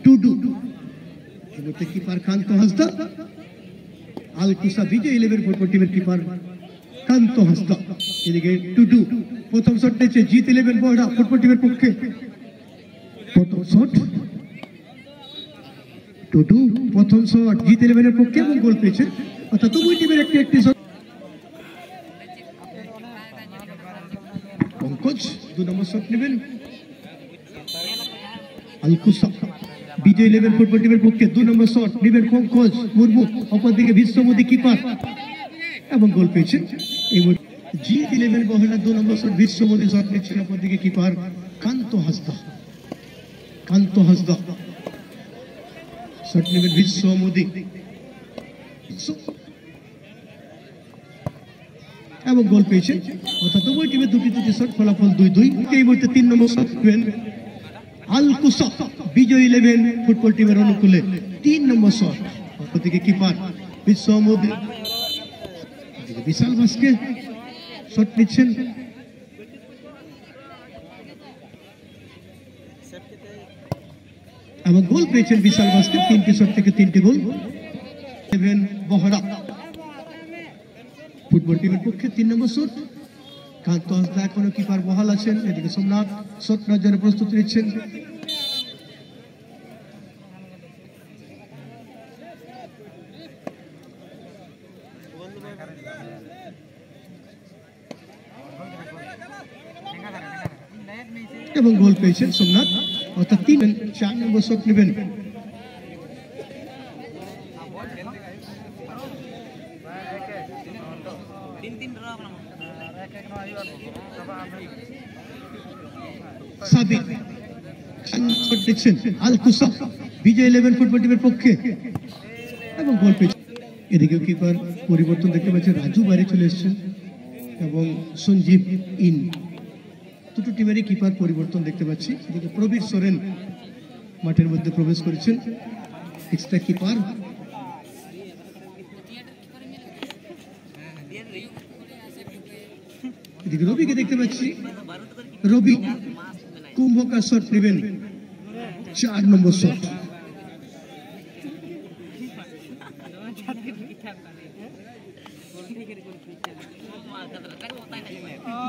টুডু এবারে কিপার কান্ত হাসদা আলকুসা বিজয় 11 ফুটবল টিমের কিপার কান্ত হাসদা এদিকে টুডু প্রথম শট নিচ্ছে জিত 11 বহড়া ফুটবল টিমের পক্ষে প্রথম শট টুডু প্রথম শট জিত 11 এর পক্ষে এবং গোল পেয়েছে অর্থাৎ দুই টিমের একটি শট পঙ্কজ 2 নম্বর শট নেবেন আলকুসা বিজয় 11 ফুটবল টিমের পক্ষে 2 নম্বর শট নেবেন পঙ্কজ মুর্মু অপরদিকে বিশ্বমোদী কিপার এবং গোল পেয়েছেন এবং জিত 11 বহড়া 2 নম্বর শট বিশ্বমোদী শট নিচ্ছেন অপরদিকে কিপার কান্ত হাসদা শট নেবেন বিশ্বমোদী এবং গোল পেয়েছেন অর্থাৎ দুই টিমে দুটি শট ফলাফল 2-2 এই মুহূর্তে 3 নম্বর শট নেবেন আলকুসা বিজয় 11 ফুটবল টিমের অনুকূলে 3 নম্বর শট অপরদিকে কিপার বিশ্বমোদী বিশাল ভাস্কে শট নিচ্ছেন এবং গোল পেয়েছেন বিশাল ভাস্কে 3টি শট থেকে 3টি গোল নেবেন বহড়া ফুটবল টিমের পক্ষে 3 নম্বর শট কান্ত হাসদা এখনো কিপার বহাল আছেন এদিকে সোমনাথ শট নেওয়ার জন্য প্রস্তুতি নিচ্ছেন এবং গোল পেয়েছেন সোমনাথ অর্থাৎ 4 নম্বর শট নেবেন সাদিক শট দিচ্ছেন আলকুসা বিজয় 11 ফুটবল টিমের পক্ষে এবং গোল পেয়েছেন এদিকে কিপার পরিবর্তন দেখতে পাচ্ছেন রাজু বাইরে চলে এসেছেন এবং সঞ্জীব ইন দুটো টিমেরই কিপার পরিবর্তন দেখতে পাচ্ছি এদিকে প্রবীর সোরেন মাঠের মধ্যে প্রবেশ করেছেন এক্সট্রা কিপার এদিকে রবিকে দেখতে পাচ্ছি রবি কুম্ভকার শট নেবেন 4 নম্বর শট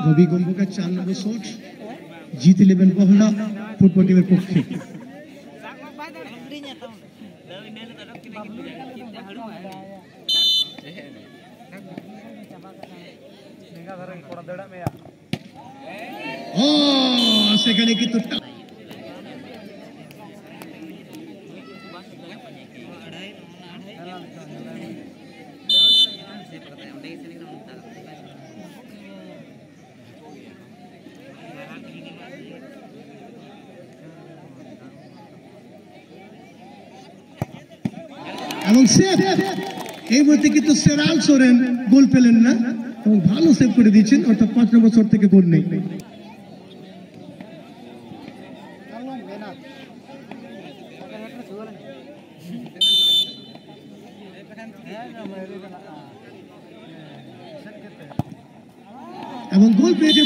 রবি কুম্ভকার 4 নম্বর শট জিত 11 বহড়া ফুটবল টিমের পক্ষে সেখানে কিন্তু এবং সেভ এই মুহূর্তে কিন্তু সেরাল সোরেন গোল পেলেন না এবং ভালো সেভ করে দিয়েছেন অর্থাৎ 5 নম্বর শট থেকে গোল নেই এবং গোল পেয়েছে